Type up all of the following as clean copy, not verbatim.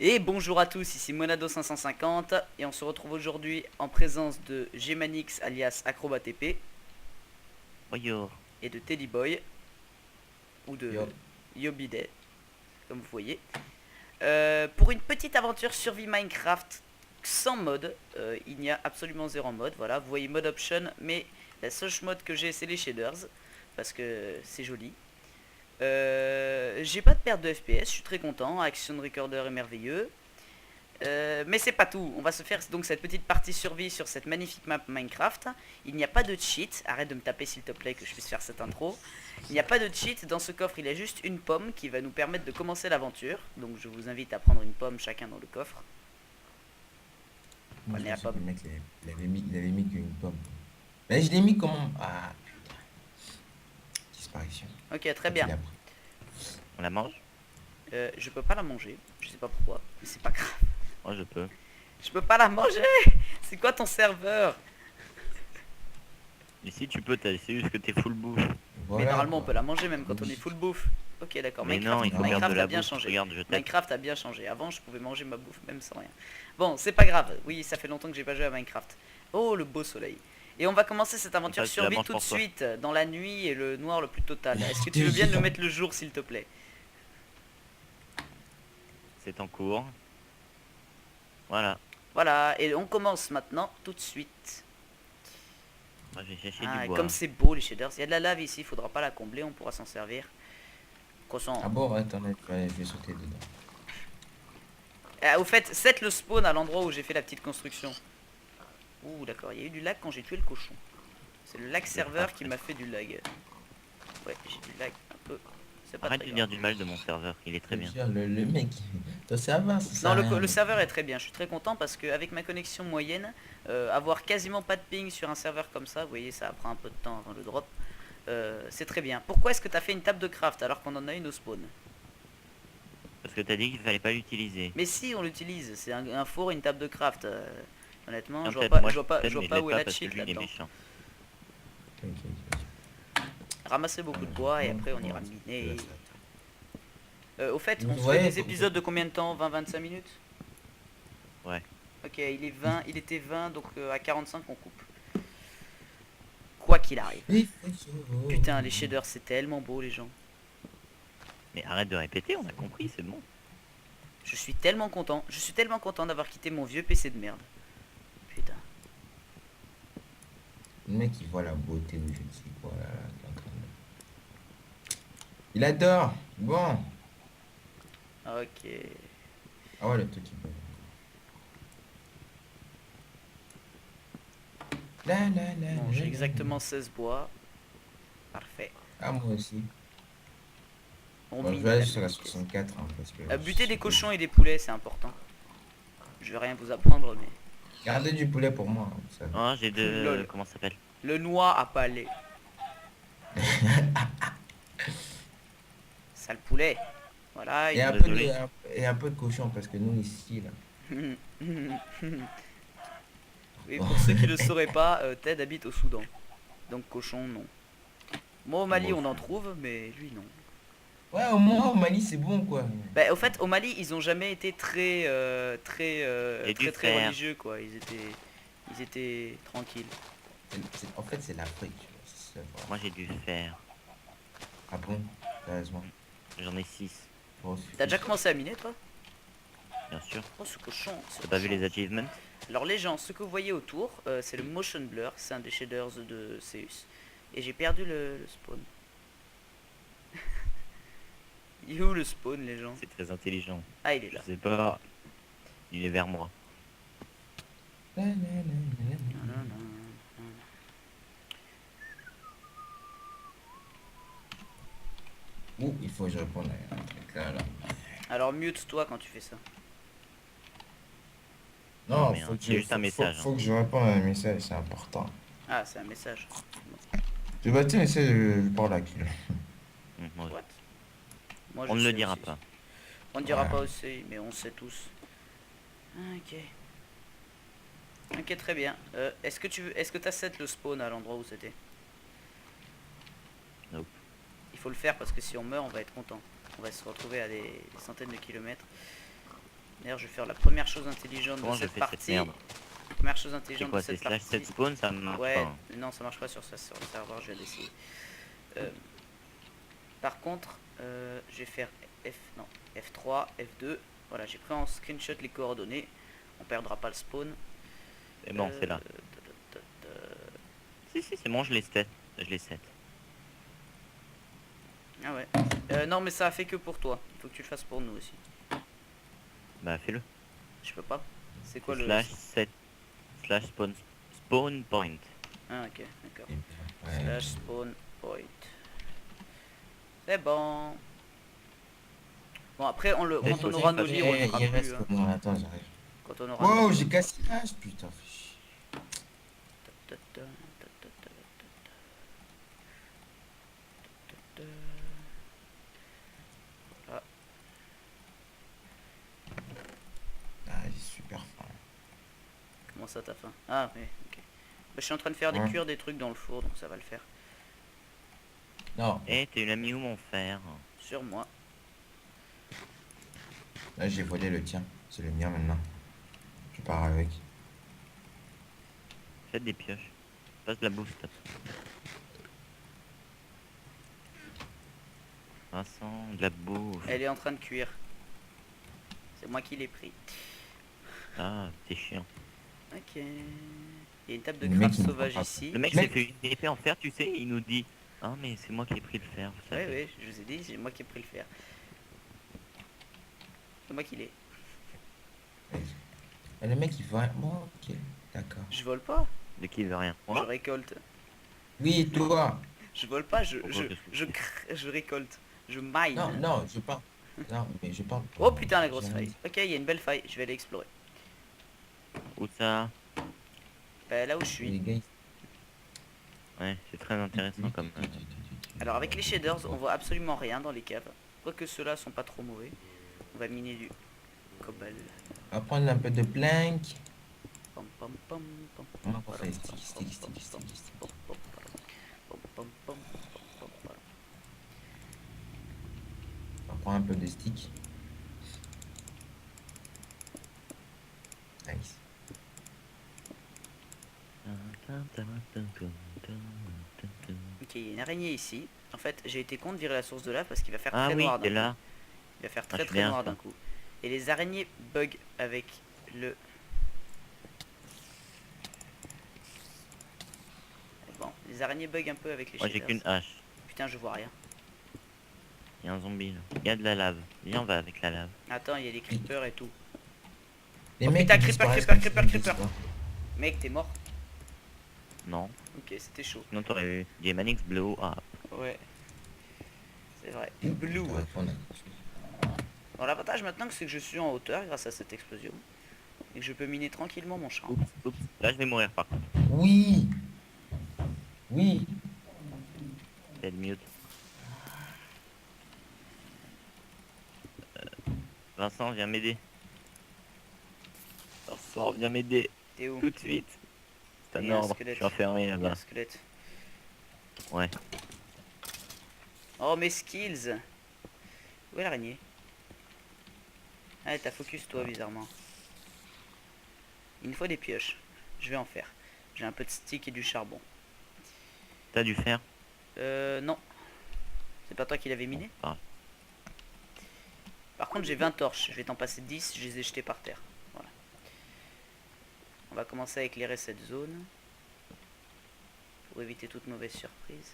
Et bonjour à tous, ici Monado550 et on se retrouve aujourd'hui en présence de Gemanix alias AcrobatTP Yo, et de Teddyboy ou de Yo. Yobiday, comme vous voyez, pour une petite aventure survie Minecraft sans mode. Il n'y a absolument zéro mode, voilà, vous voyez mode option, mais la seule mode que j'ai c'est les shaders parce que c'est joli. J'ai pas de perte de FPS, je suis très content, Action Recorder est merveilleux. Mais c'est pas tout, on va se faire donc cette petite partie survie sur cette magnifique map Minecraft. Il n'y a pas de cheat, arrête de me taper s'il te plaît que je puisse faire cette intro. Il n'y a pas de cheat, dans ce coffre il y a juste une pomme qui va nous permettre de commencer l'aventure. Donc je vous invite à prendre une pomme chacun dans le coffre. Moi, je Prenez la pensais que pomme. le mec il avait mis qu'une pomme. Mais je l'ai mis comment? Ah putain. Disparition. Ok, très Quand bien. il a pris. on la mange? Je peux pas la manger, je sais pas pourquoi, mais c'est pas grave. Moi je peux. Je peux pas la manger. C'est quoi ton serveur? Mais si tu peux, c'est juste que t'es full bouffe. Mais Voilà, normalement on quoi. peut la manger même quand on est Logique. full bouffe. Ok, d'accord. Mais non, il faut perdre de Minecraft a la bien bouffe. changé. Regarde, je t'aide. Minecraft a bien changé. Avant, je pouvais manger ma bouffe même sans rien. Bon, c'est pas grave. Oui, ça fait longtemps que j'ai pas joué à Minecraft. Oh, le beau soleil. Et on va commencer cette aventure ça, tu la survie manges tout de pour toi. suite, dans la nuit et le noir le plus total. Est-ce que tu Je veux te bien nous jure. mettre le jour, s'il te plaît? C'est en cours. Voilà. Voilà, et on commence maintenant, tout de suite. Moi j'ai cherché Ah, du et bois. comme c'est beau les shaders. Il y a de la lave ici, il faudra pas la combler, on pourra s'en servir. Croissant. Ah bon, attends, je vais sauter dedans. Ah, au fait, set le spawn à l'endroit où j'ai fait la petite construction. Ouh, d'accord, il y a eu du lag quand j'ai tué le cochon. C'est le lag serveur qui m'a fait du lag. Ouais, j'ai du lag un peu. C'est pas Arrête très de grave. dire du mal de mon serveur, il est très Je te bien. jure, le mec, toi ça va, ça sert Non, à rien. le serveur est très bien. Je suis très content parce qu'avec ma connexion moyenne, avoir quasiment pas de ping sur un serveur comme ça, vous voyez, ça prend un peu de temps avant le drop. C'est très bien. Pourquoi est-ce que t'as fait une table de craft alors qu'on en a une au spawn? Parce que t'as dit qu'il fallait pas l'utiliser. Mais si, on l'utilise. C'est un four et une table de craft. Honnêtement, Tiens, je vois t'aides, pas, moi je vois pas, t'aide, je vois mais je pas l'aide où est pas la parce que cheat lui il est là-dedans. méchant. Ok, Ramasser beaucoup de bois et après on ira miner. Au fait, on Vous se fait voyez, des épisodes de combien de temps? 20-25 minutes? Ouais. Ok, il était 20, donc à 45 on coupe. Quoi qu'il arrive. Putain, les shaders c'est tellement beau les gens. Mais arrête de répéter, on a compris, c'est bon. Je suis tellement content. Je suis tellement content d'avoir quitté mon vieux PC de merde. Putain. Le mec il voit la beauté ou je ne sais quoi là, il est en train de- Il adore. Bon. Ok. Ah ouais, le truc il peut. Bon, j'ai exactement 16 bois. Parfait. Ah moi aussi. On Bon, je mine vais la aller sur la petite pièce. 64 hein, parce que Buter des cochons et des poulets, c'est important. Je vais rien vous apprendre, mais... gardez du poulet pour moi, hein, vous savez. Oh, j'ai de... Lol. Comment ça s'appelle? Le noix à palais. Sale poulet. Voilà, Et il un nous... peu de, Désolé. et un peu de cochon parce que nous ici là. Oui, pour ceux qui ne le sauraient pas, Ted habite au Soudan. Donc cochon, non. Moi au Mali on en trouve, mais lui non. Ouais, au moins au Mali c'est bon quoi. Bah au fait au Mali ils ont jamais été Et du très fer. religieux quoi. Ils étaient tranquilles. En fait c'est l'Afrique, tu vois, c'est vrai. Moi j'ai du fer. Ah bon, sérieusement. J'en ai 6, Bon, T'as déjà commencé à miner toi? bien sûr. Oh ce cochon, ce T'as pas vu cochon. les achievements? Alors les gens, ce que vous voyez autour, c'est le motion blur, c'est un des shaders de Zeus. Et j'ai perdu le spawn. Il est où le spawn les gens? C'est très intelligent. Ah il est Je là. sais pas. Il est vers moi. Ouh, il faut que je réponde à un truc là, là. Alors mute toi quand tu fais ça. Non, mais faut que c'est juste un message, faut que je réponde à un message, c'est important. Ah c'est un message. Tu vas tiens, essayer de parler à qui là. Moi, What? Moi, on je ne le sais dira aussi. pas. On ne dira Ouais. pas aussi, mais on sait tous. Ah, ok. Ok, très bien. Est-ce que t'as set le spawn à l'endroit où c'était? Nope. Il faut le faire parce que si on meurt, on va être content. On va se retrouver à des centaines de kilomètres. D'ailleurs, je vais faire la première chose intelligente Comment de je cette fais cette partie. merde? Première chose C'est intelligente quoi, de c'est cette slash partie. 7 spawn, ça marche Ouais, pas. Hein. non, ça marche pas sur ça, sur le serveur, je vais l'essayer. Par contre, je vais faire F3, F2. Voilà, j'ai pris en screenshot les coordonnées. On perdra pas le spawn. C'est bon, c'est là. Si, c'est bon, je les set. Je les set. Ah ouais. Non, mais ça a fait que pour toi. Il faut que tu le fasses pour nous aussi. Bah, fais-le. Je peux pas. C'est quoi C'est le... slash 7 slash spawn point. Ah ok, d'accord. Ouais. Slash spawn point. C'est bon. Bon après, quand on aura nos livres, on le fera Il plus. reste Hein. comment? Attends, j'arrive. Quand on aura nos Wow, livres. j'ai cassé l'âge, putain. fais chier. Ah, Ah, j'ai super faim. comment ça t'as faim? Ah oui, ok. Bah, je suis en train de faire des Ouais. cuire des trucs dans le four, donc ça va le faire. Non, Eh, t'es une amie où mon frère? Sur moi. là j'ai volé le tien. C'est le mien maintenant. Je pars avec. Faites des pioches. Passe de la bouffe, top. Vincent, de la bouffe. Elle est en train de cuire. C'est moi qui l'ai pris. Ah, t'es chiant. Ok. Il y a une table de Le mec, craft il me sauvage prend pas. ici. Le mec Mec. s'est fait une épée en fer, tu sais, il nous dit ah mais c'est moi qui ai pris le fer, vous Ouais, savez. ouais, je vous ai dit, c'est moi qui ai pris le fer. C'est moi qui l'ai. Et le mec il va. Bon, ok, d'accord. Je vole pas, De qui il veut rien. je Moi récolte. Oui, toi. Je vole pas, Pourquoi qu'est-ce que je récolte. Je mine. Non, non, je parle. Non, mais je parle. Oh putain, la grosse J'ai faille. Ok, il y a une belle faille, je vais aller explorer. Où ça? Bah, là où je Les suis. gars, ils- Ouais, c'est très intéressant comme... Alors avec les shaders, on voit absolument rien dans les caves. Quoique ceux-là sont pas trop mauvais. On va miner du cobalt. On va prendre un peu de plank. Pom, pom, pom, pom, On va pom, faire pom, stick. pom, pom, pom, pom, pom, pom, pom, pom. On va prendre un peu de stick. Nice. Ok, il y a une araignée ici. En fait, j'ai été con de virer la source de lave parce qu'il va faire Ah très oui, noir t'es d'un coup. là. Il va faire Ah, très je suis très bien, noir ça. d'un coup. Et les araignées bug avec le... Bon, les araignées bug un peu avec les Moi j'ai shaders. qu'une hache. Putain, je vois rien. Il y a un zombie là. Il y a de la lave. Viens, on va avec la lave. Attends, il y a des creepers et tout. Les Oh, mecs, putain, ils creeper, disparaissent creeper, comme creeper, ça, creeper. Mec, t'es mort. Non. Ok, c'était chaud. Sinon t'aurais eu des Manix blow up. Ouais. C'est vrai. Blue. On va répondre à quelque chose. Bon, l'avantage maintenant, c'est que je suis en hauteur grâce à cette explosion. Et que je peux miner tranquillement mon champ. Oups, oups. Là je vais mourir par contre. Oui. Oui. Dead mute. Vincent, viens m'aider. Vincent, viens m'aider. T'es où? Tout de suite. C'est Il y un a un ordre. Je squelette. suis enfermé Il y a un là-bas. squelette. Ouais. Oh, mes skills. Où est l'araignée? Ah, t'as focus toi, bizarrement. Il me faut des pioches. Je vais en faire. J'ai un peu de stick et du charbon. T'as dû faire. Non. C'est pas toi qui l'avais miné? Ah. Par contre, j'ai 20 torches. Je vais t'en passer 10. Je les ai jetées par terre. Voilà. On va commencer à éclairer cette zone. Pour éviter toute mauvaise surprise.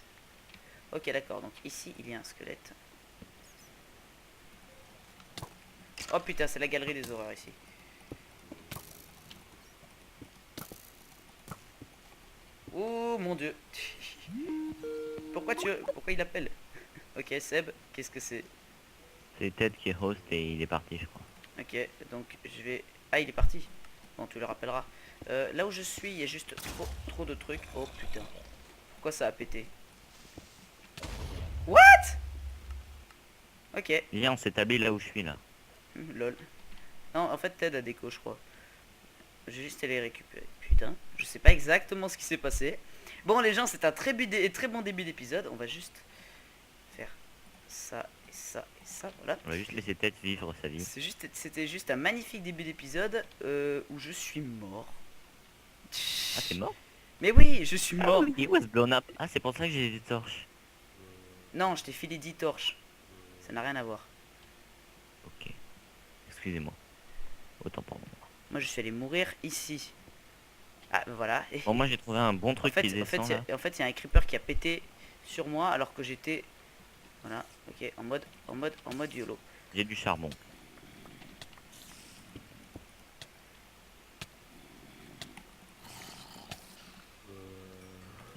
Ok, d'accord. Donc ici, il y a un squelette. Oh putain, c'est la galerie des horreurs ici. Oh mon dieu. Pourquoi il appelle? Ok, Seb, qu'est-ce que c'est? C'est Ted qui est host et il est parti, je crois. Ok, donc je vais... Ah, il est parti. Bon, tu le rappelleras. Là où je suis, il y a juste trop de trucs. Oh putain. Pourquoi ça a pété? What? Ok. Viens, on s'établit là où je suis là. Lol. Non, en fait, Ted a déco, je crois. J'ai juste allé récupérer. Putain, je sais pas exactement ce qui s'est passé. Bon, les gens, c'est un très bon début d'épisode. On va juste faire ça et ça et Ça, voilà. On va juste laisser Ted vivre sa vie. C'était juste un magnifique début d'épisode où je suis mort. Ah, t'es mort? Mais oui, je suis Ah mort. oui, he was blown up. Ah, c'est pour ça que j'ai des torches. Non, je t'ai filé 10 torches. Ça n'a rien à voir. Ok. Excusez-moi. Autant pour moi. Moi, je suis allé mourir ici. Ah, ben voilà. Et Bon, moi j'ai trouvé un bon en truc fait, qui descend là. il y a un creeper qui a pété sur moi alors que j'étais... Voilà, ok, en mode YOLO. J'ai du charbon.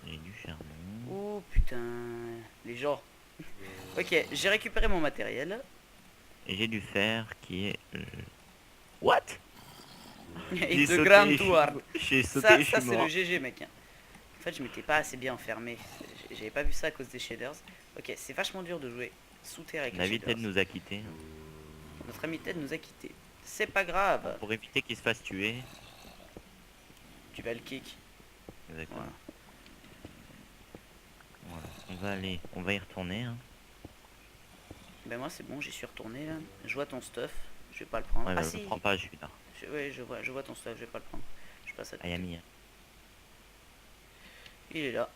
J'ai du charbon. Oh putain, les gens. Ok, j'ai récupéré mon matériel. Et j'ai du fer qui est... What? J'ai It's a sauté, grand je suis- tour. J'ai sauté, Ça je suis c'est le mort. GG, mec. En fait, je m'étais pas assez bien enfermé. J'avais pas vu ça à cause des shaders. Ok, c'est vachement dur de jouer sous terre avec La les vie shaders. Ted nous a quittés. Notre ami Ted nous a quittés. C'est pas grave. Pour éviter qu'il se fasse tuer. Tu vas le kick. Exactement. Voilà. Voilà. On va y retourner. Hein. Ben moi c'est bon, j'y suis retourné là. Je vois ton stuff. Je vais pas le prendre. Ouais, Ah bah, si. je prends pas, je suis là. Ouais, je vois ton stuff. Je vais pas le prendre. Je passe à côté. Ayami. Il est là.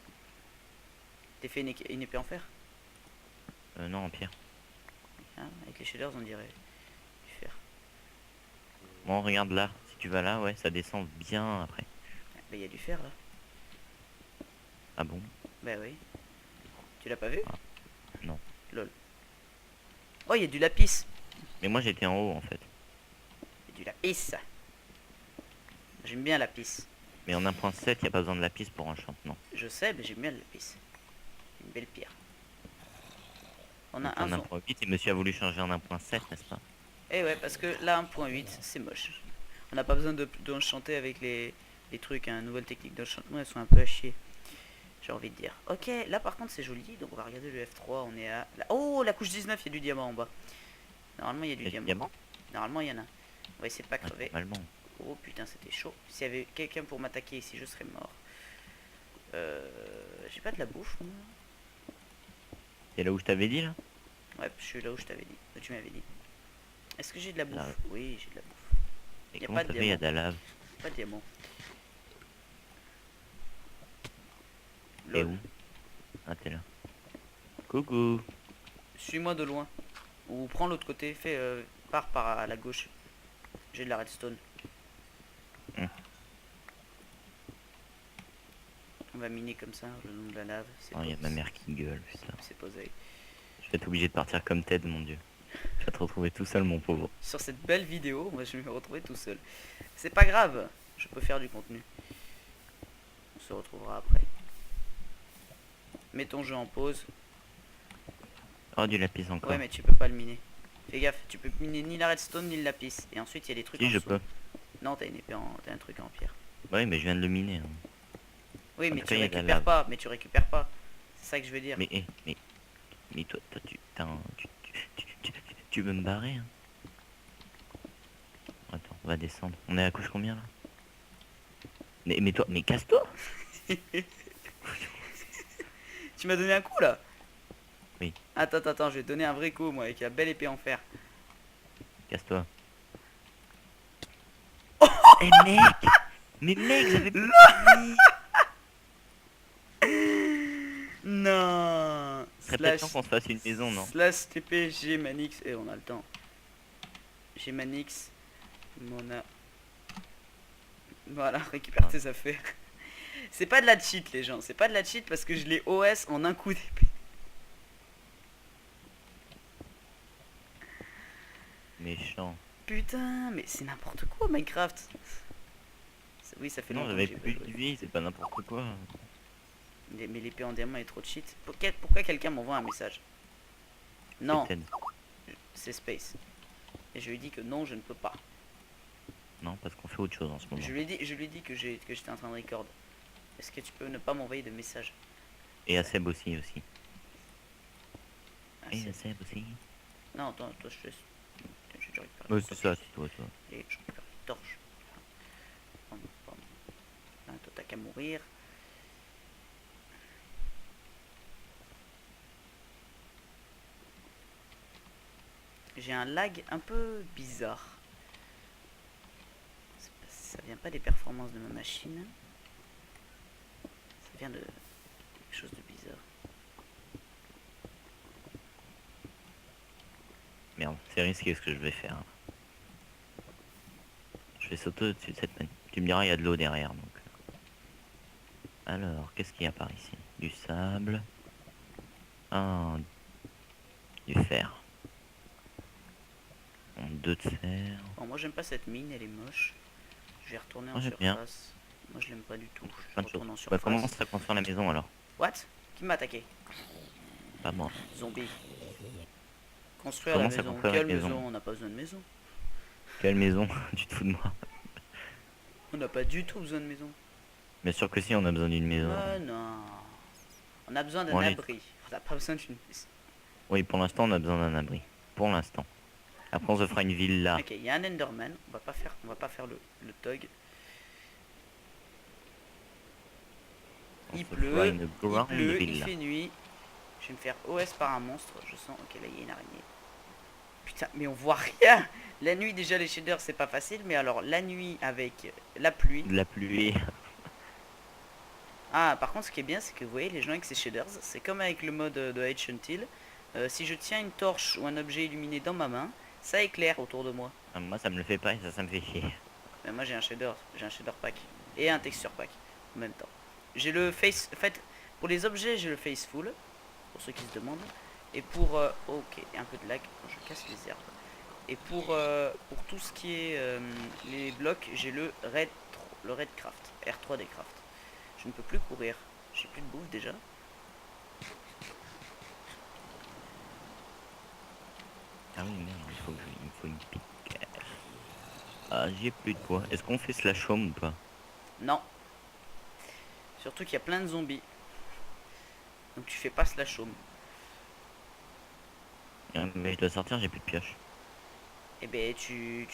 T'es fait une épée en fer? Non, en pierre. Hein, avec les shaders on dirait du fer. Bon, regarde là. Si tu vas là, ouais, ça descend bien après. Ben il y a du fer là. Ah bon? Ben oui. Tu l'as pas vu? Ah, non. Lol. Oh, il y a du lapis. Mais moi j'étais en haut en fait. Il y a du lapis. J'aime bien la lapis. Mais en 1.7, il n'y a pas besoin de lapis pour enchantement. Je sais, mais j'aime bien le lapis. Une belle pierre. On a Donc, un en son. 1.8 et monsieur a voulu changer en 1.7, n'est-ce pas? Eh ouais, parce que là 1.8 c'est moche. On n'a pas besoin d'enchanter avec les trucs, hein. Nouvelles techniques d'enchantement, elles sont un peu à chier. J'ai envie de dire. Ok, là par contre c'est joli, donc on va regarder le F3, on est à... Oh, la couche 19, il y a du diamant en bas. Normalement il y a du Il y a du diamant. diamant? Normalement il y en a. On va essayer de pas Ouais, crever. normalement. Oh putain, c'était chaud. S'il y avait quelqu'un pour m'attaquer ici, je serais mort. J'ai pas de la bouffe, moi. C'est là où je t'avais dit là? Ouais, je suis là où je t'avais dit. Tu m'avais dit. Est-ce que j'ai de la bouffe? Là. Oui, j'ai de la bouffe. Et Y a comment pas de t'as fait? Il y a de la lave. Pas de diamant. Et Lol. où? Ah, t'es là. Coucou. Suis-moi de loin. Ou prends l'autre côté, pars par à la gauche. J'ai de la redstone. Hmm. On va miner comme ça, le long de la lave. C'est Oh, il y a pas- ma mère qui gueule, putain. C'est posé. Je vais être obligé de partir comme Ted, mon dieu. Tu vas te retrouver tout seul, mon pauvre. Sur cette belle vidéo, moi je vais me retrouver tout seul. C'est pas grave, je peux faire du contenu. On se retrouvera après. Mets ton jeu en pause. Oh, du lapis encore. Ouais, mais tu peux pas le miner. Fais gaffe, tu peux miner ni la redstone ni le lapis. Et ensuite il y a des trucs Si, en je dessous. peux. Non, t'as une épée t'as un truc en pierre. Ouais, mais je viens de le miner. Hein. Oui, En mais tout tu cas, il y a de la récupères lave. pas. Mais tu récupères pas. C'est ça que je veux dire. Mais toi, tu veux me barrer, hein? Attends, on va descendre. On est à la couche combien, là? Mais toi, mais casse-toi! Tu m'as donné un coup là? Oui. Attends, je vais te donner un vrai coup moi avec la belle épée en fer. Casse-toi. Eh mec! Mais mec, j'avais plus de vie. Non. Serait peut-être temps qu'on se fasse une maison, non? Slash TP Gmanix. Et on a le temps. Gmanix. Mona. Voilà, récupère tes affaires. C'est pas de la cheat les gens. C'est pas de la cheat parce que je l'ai OS en un coup d'épée. Méchant. Putain, mais c'est n'importe quoi Minecraft. Oui, ça fait Non, longtemps j'avais que j'ai plus pas de joué. vie, c'est pas n'importe quoi. Mais l'épée en diamant est trop cheat. Pourquoi quelqu'un m'envoie un message? Non, C'est Ted. c'est Space. Et je lui ai dit que non, je ne peux pas. Non, parce qu'on fait autre chose en ce moment. Je lui ai dit que j'étais en train de record. Est-ce que tu peux ne pas m'envoyer de message? Et à Seb aussi. Ah, Et c'est- à Seb aussi. Non, attends, toi je te laisse. Je récupère Ouais, les c'est torches. ça, c'est toi. Et je récupère les torches. Pam, pam. Là, toi t'as qu'à mourir. j'ai un lag un peu bizarre. Ça vient pas des performances de ma machine. Ça vient de quelque chose de bizarre. Merde, c'est risqué ce que je vais faire. Je vais sauter au-dessus de cette manette. Tu me diras, il y a de l'eau derrière, donc. Alors, qu'est-ce qu'il y a par ici? Du sable. Ah, du fer. Bon, 2 de fer. Bon, moi j'aime pas cette mine, elle est moche. Je vais retourner en Moi, j'aime bien. surface. Moi je l'aime pas du tout. Je Plein de choses. retourne en Bah, surface. comment ça construire la maison alors? What? Qui m'a attaqué? Pas moi. Zombie. Construire la Comment ça maison. construire Quelle une maison? maison? On n'a pas besoin de maison. Quelle maison? Tu te fous de moi? On n'a pas du tout besoin de maison. Bien sûr que si, on a besoin d'une maison. Ah non. On a besoin d'un Bon, allez. abri. On n'a pas besoin d'une maison. Oui, pour l'instant, on a besoin d'un abri. Pour l'instant. Après, on se fera une villa. Ok, il y a un Enderman. On va pas faire le Tog. On Il se pleut, fera une grande il villa. fait nuit. Je vais me faire OS par un monstre. Je sens. Ok, là il y a une araignée. Putain, mais on voit rien. La nuit déjà les shaders c'est pas facile, mais alors la nuit avec la pluie. De la pluie. Ah, par contre ce qui est bien c'est que vous voyez les gens avec ces shaders, c'est comme avec le mode de H Until. Si je tiens une torche ou un objet illuminé dans ma main, ça éclaire autour de moi. Ah, moi, ça me le fait pas et ça me fait chier. Mais moi j'ai un shader pack et un texture pack en même temps. J'ai le face, en fait pour les objets j'ai le faceful, pour ceux qui se demandent. Et pour ok, un peu de lag quand je casse les herbes. Et pour tout ce qui est les blocs, j'ai le Redcraft, R3D Craft. Je ne peux plus courir, j'ai plus de bouffe déjà. Ah oui, merde, il me faut une pique. Ah, j'ai plus de poids. Est-ce qu'on fait slash home ou pas? Non. Surtout qu'il y a plein de zombies. Donc tu fais pas slash home. Ah, mais je dois sortir, j'ai plus de pioche. Et ben tu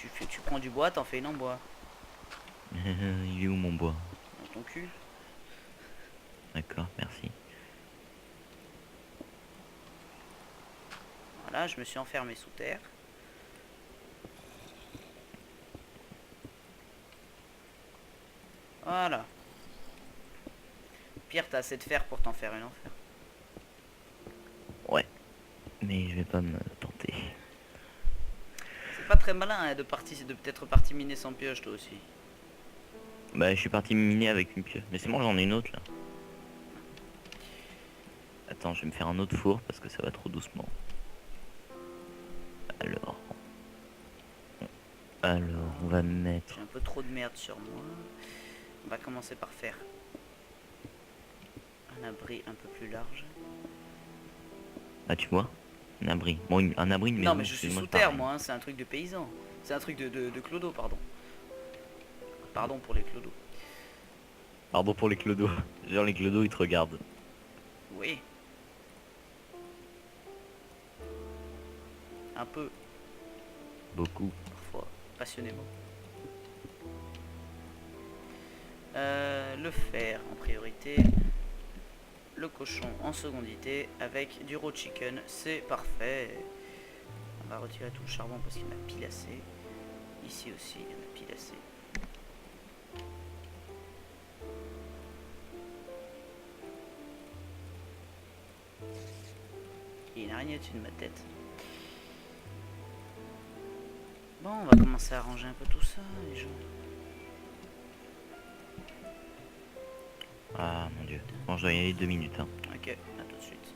prends du bois, t'en fais une en bois. Il est où mon bois? Dans ton cul. D'accord, merci. Voilà, je me suis enfermé sous terre. Voilà. Pire, t'as assez de fer pour t'en faire une enfer. Ouais. Mais je vais pas me tenter. C'est pas très malin hein, de peut-être partir miner sans pioche toi aussi. Bah, je suis parti miner avec une pioche. Mais c'est bon, j'en ai une autre là. Attends, je vais me faire un autre four parce que ça va trop doucement. Alors, on va mettre... J'ai un peu trop de merde sur moi. On va commencer par faire un abri un peu plus large. Ah, tu vois? Un abri. Bon, un abri, une maison. Non mais je suis sous terre moi, hein, c'est un truc de paysan. C'est un truc de clodo, pardon. Pardon pour les clodos. Pardon pour les clodos. Genre les clodos, ils te regardent. Oui. Un peu, Beaucoup. parfois, passionnément. Le fer en priorité. Le cochon en secondité. Avec du raw chicken, c'est parfait. On va retirer tout le charbon parce qu'il y en a pile assez. Ici aussi, il y en a pile assez. Il y a une araignée au-dessus de ma tête. Bon, on va commencer à ranger un peu tout ça, les gens. Ah mon dieu. Bon, je dois y aller 2 minutes. Hein. Ok, à tout de suite.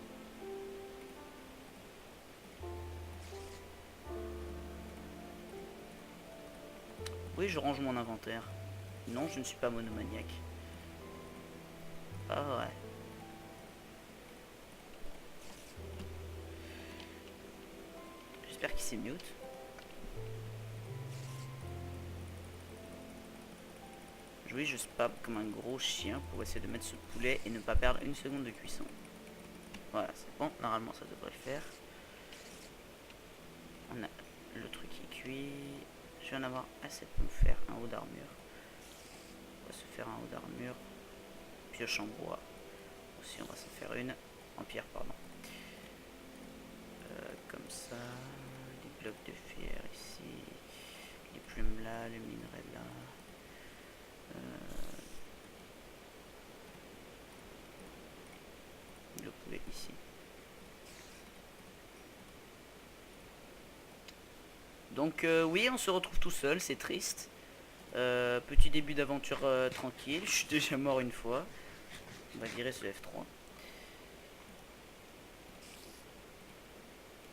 Oui, je range mon inventaire. Non, je ne suis pas monomaniaque. Ah ouais. J'espère qu'il s'est mute. Oui, je spam comme un gros chien pour essayer de mettre ce poulet et ne pas perdre une seconde de cuisson. Voilà, c'est bon, normalement ça devrait le faire. On a le truc qui est cuit. Je vais en avoir assez pour me faire un haut d'armure. On va se faire un haut d'armure. Pioche en bois. Aussi, on va se faire une en pierre, pardon. Comme ça, des blocs de fer ici. Les plumes là, le minerai là. Le poulet ici. Donc oui, on se retrouve tout seul, c'est triste. Petit début d'aventure tranquille, je suis déjà mort une fois. On va virer ce F3.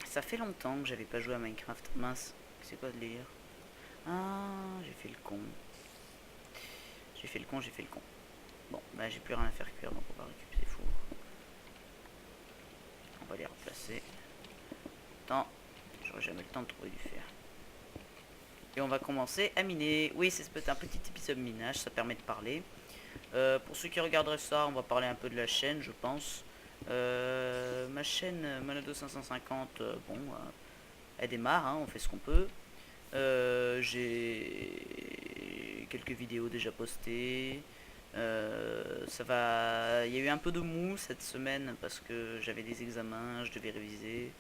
Ça fait longtemps que j'avais pas joué à Minecraft. Mince, c'est quoi de lire? Ah, j'ai fait le con. J'ai fait le con. Bon, bah j'ai plus rien à faire cuire, donc on va récupérer les fours. On va les replacer. Attends, j'aurai jamais le temps de trouver du fer. Et on va commencer à miner. Oui, c'est peut-être un petit épisode minage, ça permet de parler. Pour ceux qui regarderaient ça, on va parler un peu de la chaîne, je pense. Ma chaîne Monado 550, bon, elle démarre, hein, on fait ce qu'on peut. J'ai quelques vidéos déjà postées. Ça va. Il y a eu un peu de mou cette semaine parce que j'avais des examens, je devais réviser.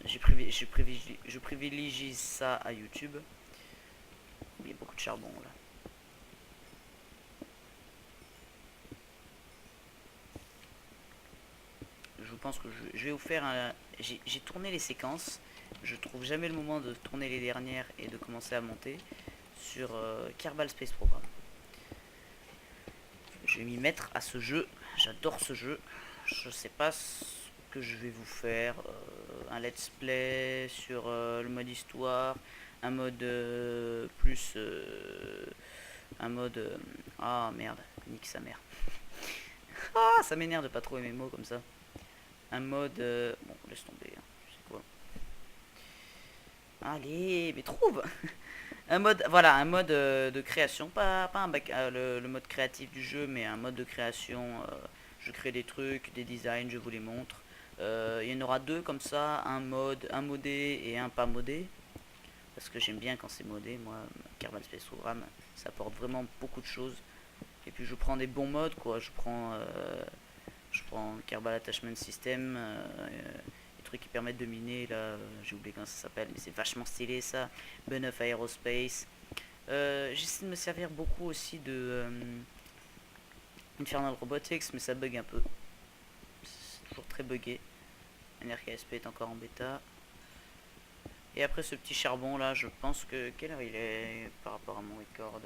Je privilégie ça à YouTube. Il y a beaucoup de charbon là. Je pense que je vais vous faire un... J'ai tourné les séquences. Je trouve jamais le moment de tourner les dernières et de commencer à monter sur Kerbal Space Program. Je vais m'y mettre à ce jeu. J'adore ce jeu. Je sais pas ce que je vais vous faire. Un let's play sur le mode histoire. Un mode plus... un mode... Ah merde, nique sa mère. Ah, ça m'énerve de pas trouver mes mots comme ça. Un mode... Bon, laisse tomber. Hein. C'est quoi? Allez, mais trouve. Un mode, voilà, un mode de création, pas un bac, le mode créatif du jeu, mais un mode de création. Je crée des trucs, des designs, je vous les montre. Il y en aura deux comme ça, un modé et un pas modé. Parce que j'aime bien quand c'est modé, moi, Kerbal Space Program, ça apporte vraiment beaucoup de choses. Et puis je prends des bons modes, quoi. Je prends Kerbal Attachment System, les trucs qui permettent de miner, là, j'ai oublié comment ça s'appelle, mais c'est vachement stylé ça. Bunoff Aerospace. J'essaie de me servir beaucoup aussi de Infernal Robotics, mais ça bug un peu. C'est toujours très buggé. NRKSP est encore en bêta. Et après ce petit charbon là, je pense que... Quelle heure il est par rapport à mon record?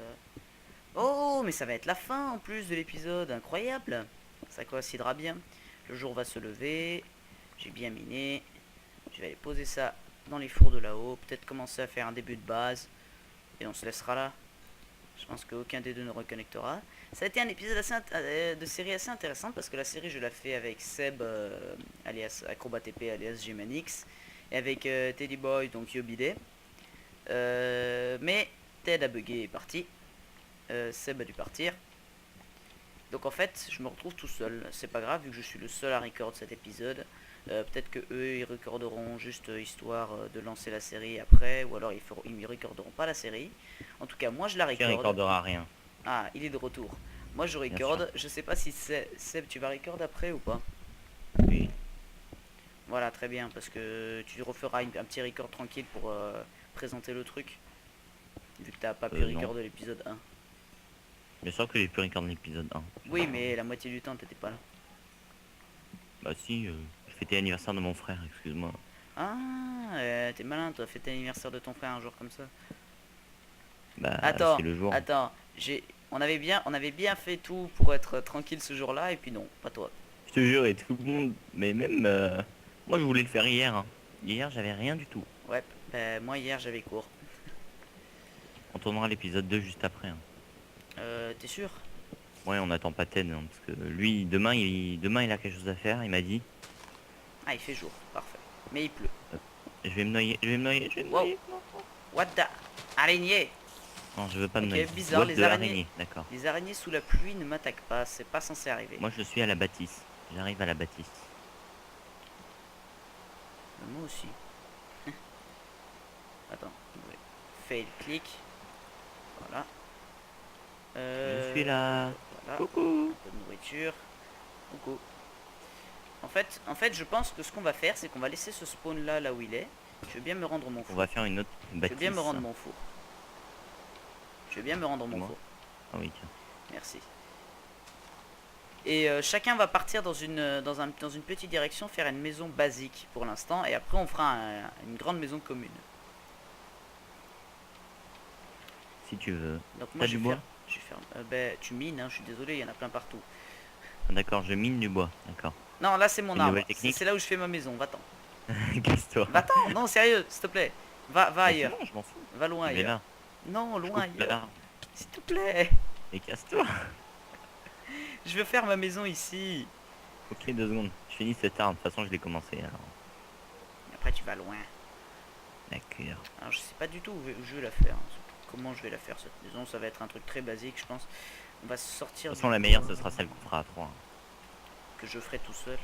Oh, mais ça va être la fin en plus de l'épisode, incroyable. Ça coïncidera bien. Le jour va se lever, j'ai bien miné. Je vais aller poser ça dans les fours de là-haut, peut-être commencer à faire un début de base. Et on se laissera là. Je pense qu'aucun des deux ne reconnectera. Ça a été un épisode de série assez intéressant parce que la série je la fais avec Seb alias AcrobatTP alias Gmanix et avec Teddy Boy donc Yobide. Mais Ted a bugué et est parti. Seb a dû partir. Donc en fait je me retrouve tout seul. C'est pas grave vu que je suis le seul à record cet épisode. Peut-être que eux ils recorderont juste histoire de lancer la série après, ou alors ils ne recorderont pas la série. En tout cas moi je la Tu recorde. recordera rien. Ah, il est de retour. Moi je record, je sais pas si Seb tu vas record après ou pas. Oui. Voilà, très bien, parce que tu referas un petit record tranquille pour présenter le truc. Vu que t'as pas pu Non. recorder l'épisode 1. Bien sûr que j'ai pu recorder l'épisode 1. Oui, mais la moitié du temps t'étais pas là. Bah si, je fêtais l'anniversaire de mon frère, excuse-moi. Ah, t'es malin, toi, fêter l'anniversaire de ton frère un jour comme ça. Bah Attends, c'est le jour. attends, on avait bien fait tout pour être tranquille ce jour-là, et puis non, pas toi. Je te jure, et tout le monde, mais même moi je voulais le faire hier. Hein. Hier j'avais rien du tout. Ouais, bah, moi hier j'avais cours. On tournera l'épisode 2 juste après. Hein. T'es sûr? Ouais, on attend pas Ted, hein, parce que lui, demain il a quelque chose à faire, il m'a dit. Ah, il fait jour, parfait. Mais il pleut. Je vais me noyer, je vais me noyer, je vais me Wow. noyer. What the... Araignée. Non, je veux pas me Ok, noyer. bizarre, Boîte les de araignées. araignée, d'accord. Les araignées sous la pluie ne m'attaquent pas, c'est pas censé arriver. Moi je suis à la bâtisse. J'arrive à la bâtisse. Moi aussi. Attends, ouais. Fail, clic. Voilà. Je suis là. Voilà. Coucou. Un peu de nourriture. Coucou. En fait, je pense que ce qu'on va faire, c'est qu'on va laisser ce spawn là où il est. Je vais bien me rendre mon On four. va faire une autre Je vais bâtisse. bien me rendre mon four. Je vais bien me rendre mon Dis-moi. four. Ah oui, tiens. Merci. Et chacun va partir dans une petite direction, faire une maison basique pour l'instant. Et après, on fera une grande maison commune. Si tu veux. Donc T'as moi, du bois? je vais faire ben, tu mines, hein, je suis désolé, il y en a plein partout. Ah, d'accord, je mine du bois. D'accord. Non, là, c'est mon Une arbre. nouvelle technique. C'est là où je fais ma maison. Va-t'en. Casse-toi. Va-t'en. Non, sérieux, s'il te plaît. Va Bah, ailleurs. c'est bon, je m'en fous. Va loin Mais ailleurs. là, Non, je loin coupe ailleurs. l'arbre. S'il te plaît. Et casse-toi. Je veux faire ma maison ici. Ok, 2 secondes. Je finis cet arbre. De toute façon, je l'ai commencé alors. Et après, tu vas loin. D'accord. Alors, je sais pas du tout où je vais la faire. Comment je vais la faire, cette maison. Ça va être un truc très basique, je pense. On va sortir. De toute façon, la meilleure, ce sera celle qu'on fera à 3. Que je ferai tout seul.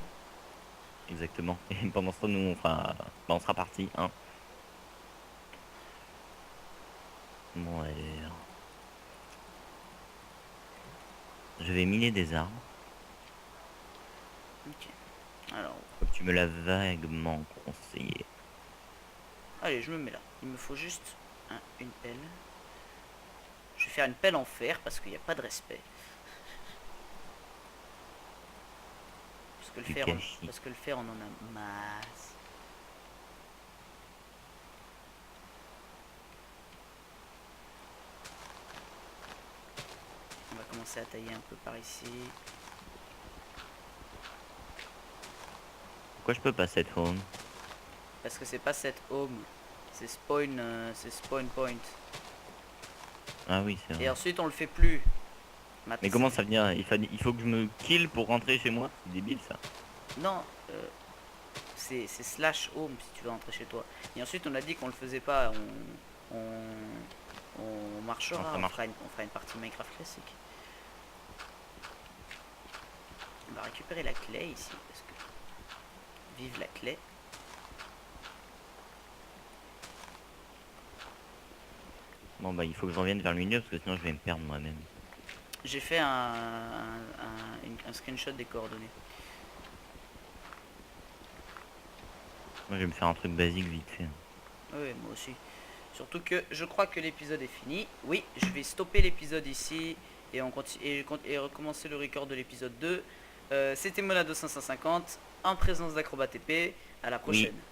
Exactement. Et pendant ce temps, nous, on fera... bah, on sera parti, hein. Bon, alors... Je vais miner des arbres. Ok. Alors, Comme tu me l'as vaguement conseillé. allez, je me mets là. Il me faut juste une pelle. Je vais faire une pelle en fer parce qu'il n'y a pas de respect. Parce que Du gâchis. parce que le fer, on en a masse. On va commencer à tailler un peu par ici. Pourquoi je peux pas cette home? Parce que c'est pas cette home. C'est spawn point. Ah oui, c'est vrai. Et ensuite, on le fait plus. Mais comment ça vient? Il faut que je me kill pour rentrer chez moi? C'est débile ça. Non, c'est slash home si tu veux rentrer chez toi. Et ensuite on a dit qu'on le faisait pas, on marchera, Non, ça marche. on fera une partie Minecraft classique. On va récupérer la clé ici, parce que vive la clé. Bon bah il faut que je revienne vers le milieu parce que sinon je vais me perdre moi-même. J'ai fait un screenshot des coordonnées. Moi je vais me faire un truc basique vite fait. Oui, moi aussi. Surtout que je crois que l'épisode est fini. Oui, je vais stopper l'épisode ici et, et recommencer le record de l'épisode 2. C'était Monado 550 en présence d'Acrobat TP. À la prochaine. Oui.